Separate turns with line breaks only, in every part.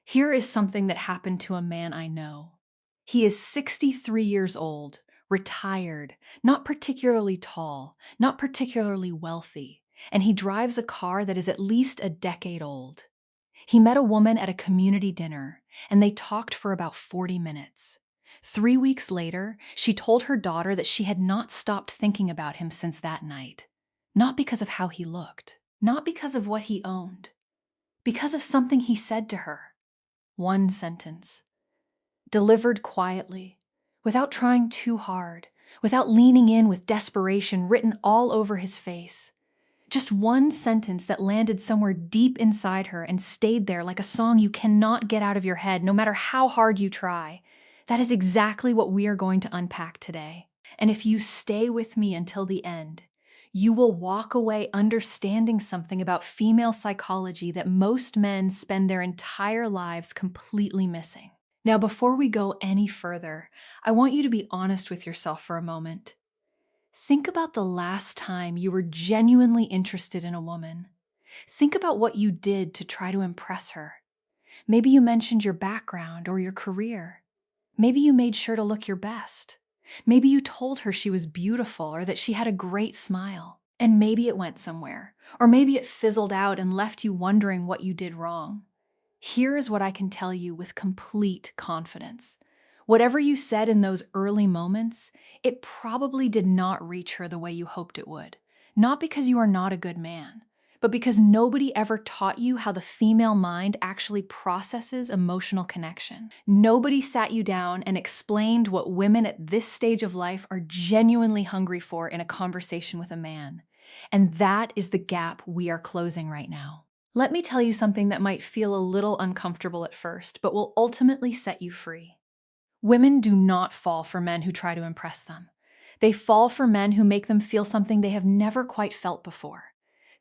Here is something that happened to a man I know. He is 63 years old, retired, not particularly tall, not particularly wealthy, and he drives a car that is at least a decade old. He met a woman at a community dinner, and they talked for about 40 minutes. 3 weeks later, she told her daughter that she had not stopped thinking about him since that night. Not because of how he looked, not because of what he owned, because of something he said to her. One sentence, delivered quietly, without trying too hard, without leaning in with desperation written all over his face. Just one sentence that landed somewhere deep inside her and stayed there like a song you cannot get out of your head, no matter how hard you try. That is exactly what we are going to unpack today. And if you stay with me until the end, you will walk away understanding something about female psychology that most men spend their entire lives completely missing. Now, before we go any further, I want you to be honest with yourself for a moment. Think about the last time you were genuinely interested in a woman. Think about what you did to try to impress her. Maybe you mentioned your background or your career. Maybe you made sure to look your best. Maybe you told her she was beautiful or that she had a great smile. And maybe it went somewhere, or maybe it fizzled out and left you wondering what you did wrong. Here is what I can tell you with complete confidence. Whatever you said in those early moments, it probably did not reach her the way you hoped it would. Not because you are not a good man, but because nobody ever taught you how the female mind actually processes emotional connection. Nobody sat you down and explained what women at this stage of life are genuinely hungry for in a conversation with a man. And that is the gap we are closing right now. Let me tell you something that might feel a little uncomfortable at first, but will ultimately set you free. Women do not fall for men who try to impress them. They fall for men who make them feel something they have never quite felt before.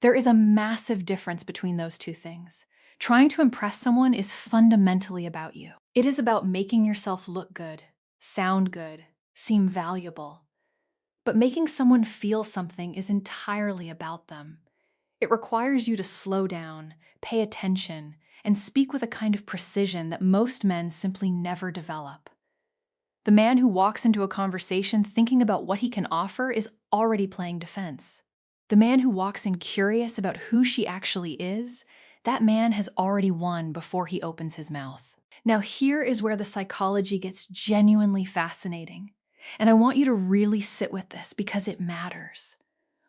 There is a massive difference between those two things. Trying to impress someone is fundamentally about you. It is about making yourself look good, sound good, seem valuable. But making someone feel something is entirely about them. It requires you to slow down, pay attention, and speak with a kind of precision that most men simply never develop. The man who walks into a conversation thinking about what he can offer is already playing defense. The man who walks in curious about who she actually is, that man has already won before he opens his mouth. Now here is where the psychology gets genuinely fascinating. And I want you to really sit with this because it matters.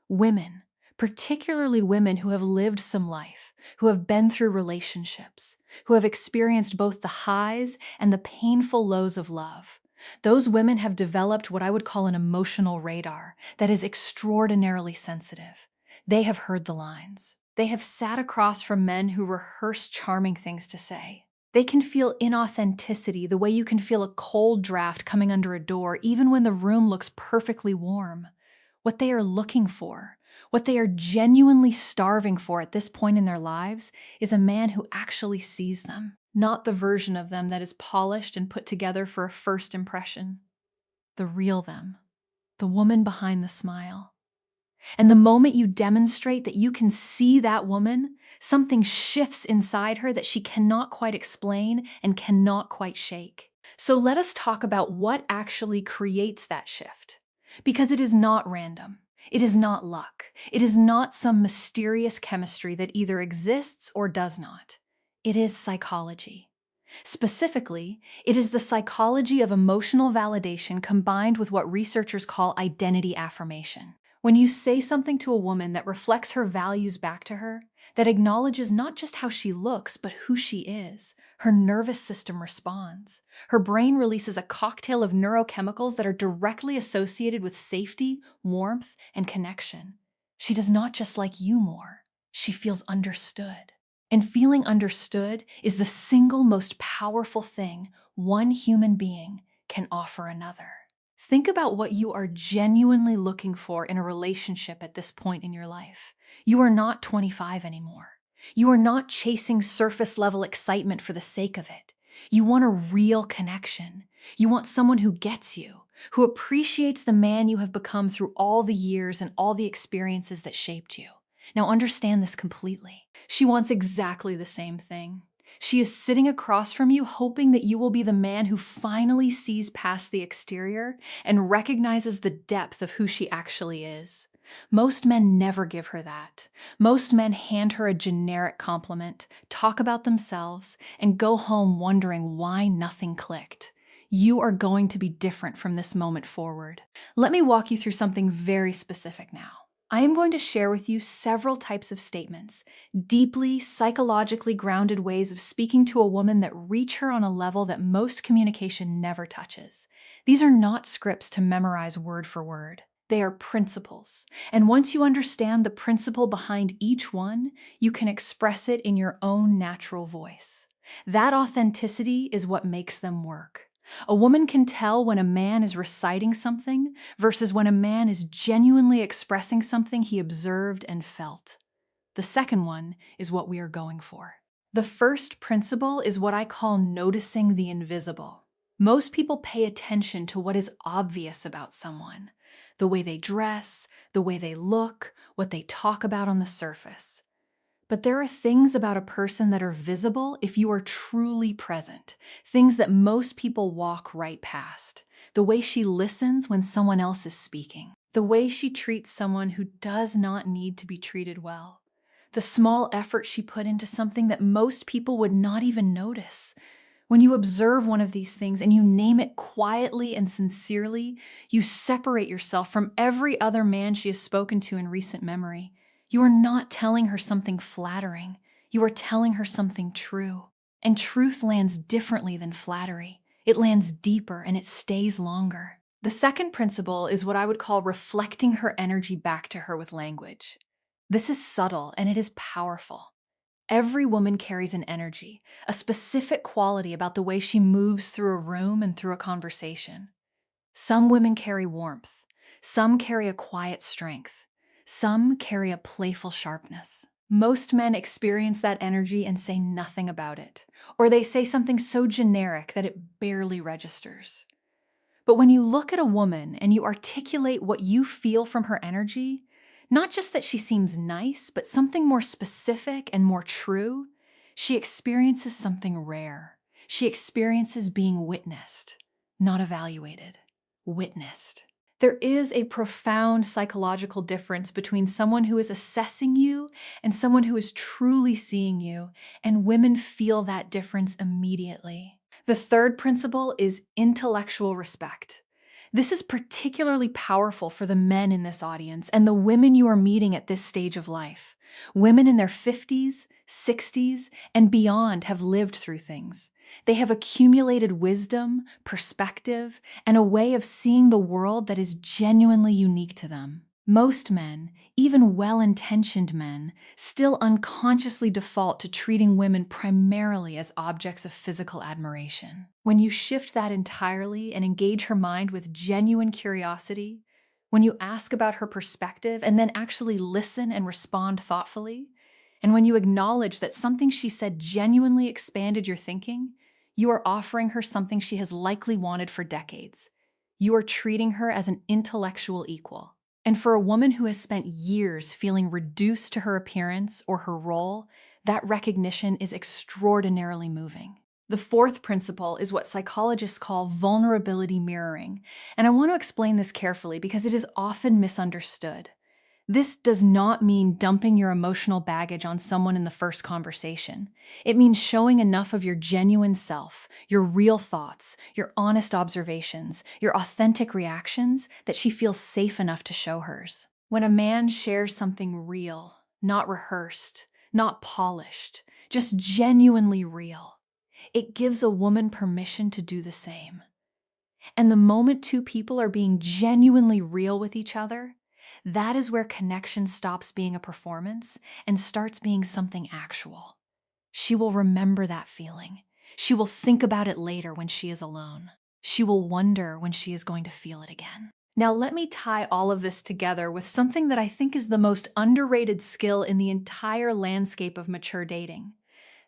Women, particularly women who have lived some life, who have been through relationships, who have experienced both the highs and the painful lows of love. Those women have developed what I would call an emotional radar that is extraordinarily sensitive. They have heard the lines. They have sat across from men who rehearse charming things to say. They can feel inauthenticity the way you can feel a cold draft coming under a door even when the room looks perfectly warm. What they are looking for, what they are genuinely starving for at this point in their lives, is a man who actually sees them, not the version of them that is polished and put together for a first impression. The real them, the woman behind the smile. And the moment you demonstrate that you can see that woman, something shifts inside her that she cannot quite explain and cannot quite shake. So let us talk about what actually creates that shift. Because it is not random. It is not luck. It is not some mysterious chemistry that either exists or does not. It is psychology. Specifically, it is the psychology of emotional validation combined with what researchers call identity affirmation. When you say something to a woman that reflects her values back to her, that acknowledges not just how she looks, but who she is, her nervous system responds. Her brain releases a cocktail of neurochemicals that are directly associated with safety, warmth, and connection. She does not just like you more. She feels understood. And feeling understood is the single most powerful thing one human being can offer another. Think about what you are genuinely looking for in a relationship at this point in your life. You are not 25 anymore. You are not chasing surface-level excitement for the sake of it. You want a real connection. You want someone who gets you, who appreciates the man you have become through all the years and all the experiences that shaped you. Now understand this completely. She wants exactly the same thing. She is sitting across from you, hoping that you will be the man who finally sees past the exterior and recognizes the depth of who she actually is. Most men never give her that. Most men hand her a generic compliment, talk about themselves, and go home wondering why nothing clicked. You are going to be different from this moment forward. Let me walk you through something very specific now. I am going to share with you several types of statements, deeply psychologically grounded ways of speaking to a woman that reach her on a level that most communication never touches. These are not scripts to memorize word for word. They are principles. And once you understand the principle behind each one, you can express it in your own natural voice. That authenticity is what makes them work. A woman can tell when a man is reciting something versus when a man is genuinely expressing something he observed and felt. The second one is what we are going for. The first principle is what I call noticing the invisible. Most people pay attention to what is obvious about someone, the way they dress, the way they look, what they talk about on the surface. But there are things about a person that are visible if you are truly present, things that most people walk right past. The way she listens when someone else is speaking, the way she treats someone who does not need to be treated well, the small effort she put into something that most people would not even notice. When you observe one of these things and you name it quietly and sincerely, you separate yourself from every other man she has spoken to in recent memory. You are not telling her something flattering. You are telling her something true. And truth lands differently than flattery. It lands deeper and it stays longer. The second principle is what I would call reflecting her energy back to her with language. This is subtle and it is powerful. Every woman carries an energy, a specific quality about the way she moves through a room and through a conversation. Some women carry warmth. Some carry a quiet strength. Some carry a playful sharpness. Most men experience that energy and say nothing about it, or they say something so generic that it barely registers. But when you look at a woman and you articulate what you feel from her energy, not just that she seems nice, but something more specific and more true, she experiences something rare. She experiences being witnessed, not evaluated, witnessed. There is a profound psychological difference between someone who is assessing you and someone who is truly seeing you, and women feel that difference immediately. The third principle is intellectual respect. This is particularly powerful for the men in this audience and the women you are meeting at this stage of life. Women in their 50s, 60s, and beyond have lived through things. They have accumulated wisdom, perspective, and a way of seeing the world that is genuinely unique to them. Most men, even well-intentioned men, still unconsciously default to treating women primarily as objects of physical admiration. When you shift that entirely and engage her mind with genuine curiosity, when you ask about her perspective and then actually listen and respond thoughtfully, and when you acknowledge that something she said genuinely expanded your thinking, you are offering her something she has likely wanted for decades. You are treating her as an intellectual equal. And for a woman who has spent years feeling reduced to her appearance or her role, that recognition is extraordinarily moving. The fourth principle is what psychologists call vulnerability mirroring, and I want to explain this carefully because it is often misunderstood. This does not mean dumping your emotional baggage on someone in the first conversation. It means showing enough of your genuine self, your real thoughts, your honest observations, your authentic reactions that she feels safe enough to show hers. When a man shares something real, not rehearsed, not polished, just genuinely real, it gives a woman permission to do the same. And the moment two people are being genuinely real with each other, that is where connection stops being a performance and starts being something actual. She will remember that feeling. She will think about it later when she is alone. She will wonder when she is going to feel it again. Now let me tie all of this together with something that I think is the most underrated skill in the entire landscape of mature dating.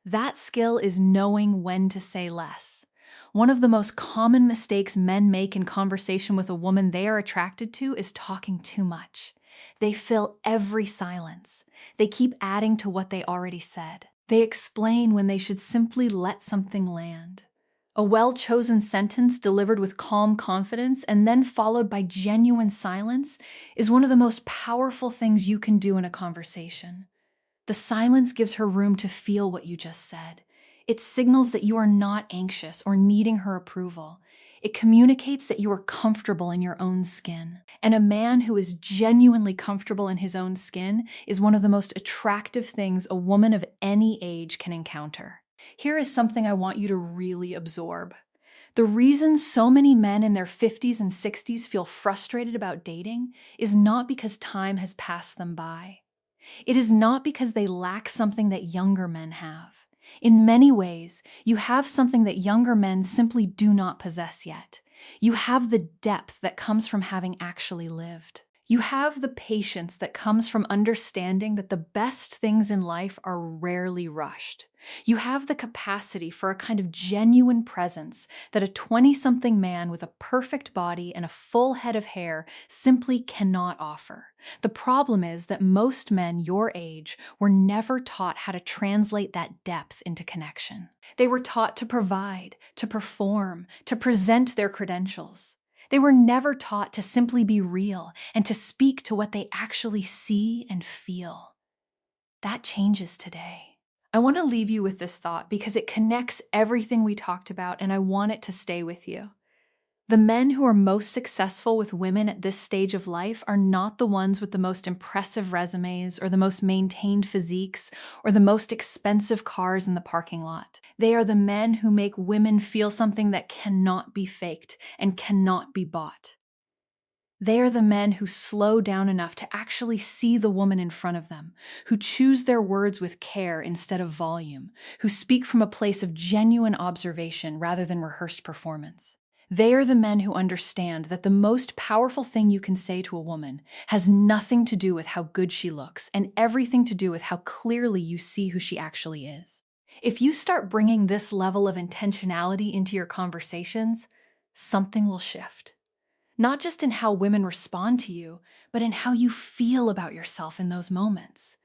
That skill is knowing when to say less. One of the most common mistakes men make in conversation with a woman they are attracted to is talking too much. They fill every silence. They keep adding to what they already said. They explain when they should simply let something land. A well-chosen sentence delivered with calm confidence and then followed by genuine silence is one of the most powerful things you can do in a conversation. The silence gives her room to feel what you just said. It signals that you are not anxious or needing her approval. It communicates that you are comfortable in your own skin. And a man who is genuinely comfortable in his own skin is one of the most attractive things a woman of any age can encounter. Here is something I want you to really absorb. The reason so many men in their 50s and 60s feel frustrated about dating is not because time has passed them by. It is not because they lack something that younger men have. In many ways, you have something that younger men simply do not possess yet. You have the depth that comes from having actually lived. You have the patience that comes from understanding that the best things in life are rarely rushed. You have the capacity for a kind of genuine presence that a 20-something man with a perfect body and a full head of hair simply cannot offer. The problem is that most men your age were never taught how to translate that depth into connection. They were taught to provide, to perform, to present their credentials. They were never taught to simply be real and to speak to what they actually see and feel. That changes today. I want to leave you with this thought because it connects everything we talked about, and I want it to stay with you. The men who are most successful with women at this stage of life are not the ones with the most impressive resumes or the most maintained physiques or the most expensive cars in the parking lot. They are the men who make women feel something that cannot be faked and cannot be bought. They are the men who slow down enough to actually see the woman in front of them, who choose their words with care instead of volume, who speak from a place of genuine observation rather than rehearsed performance. They are the men who understand that the most powerful thing you can say to a woman has nothing to do with how good she looks and everything to do with how clearly you see who she actually is. If you start bringing this level of intentionality into your conversations, something will shift. Not just in how women respond to you, but in how you feel about yourself in those moments.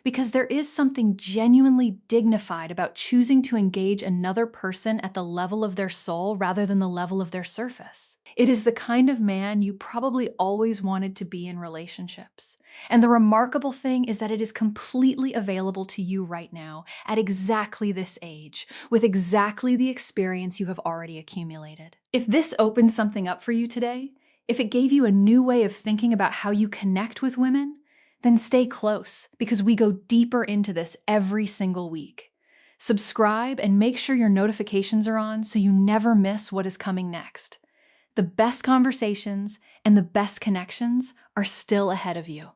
Because there is something genuinely dignified about choosing to engage another person at the level of their soul rather than the level of their surface. It is the kind of man you probably always wanted to be in relationships. And the remarkable thing is that it is completely available to you right now at exactly this age, with exactly the experience you have already accumulated. If this opened something up for you today, if it gave you a new way of thinking about how you connect with women, then stay close because we go deeper into this every single week. Subscribe and make sure your notifications are on so you never miss what is coming next. The best conversations and the best connections are still ahead of you.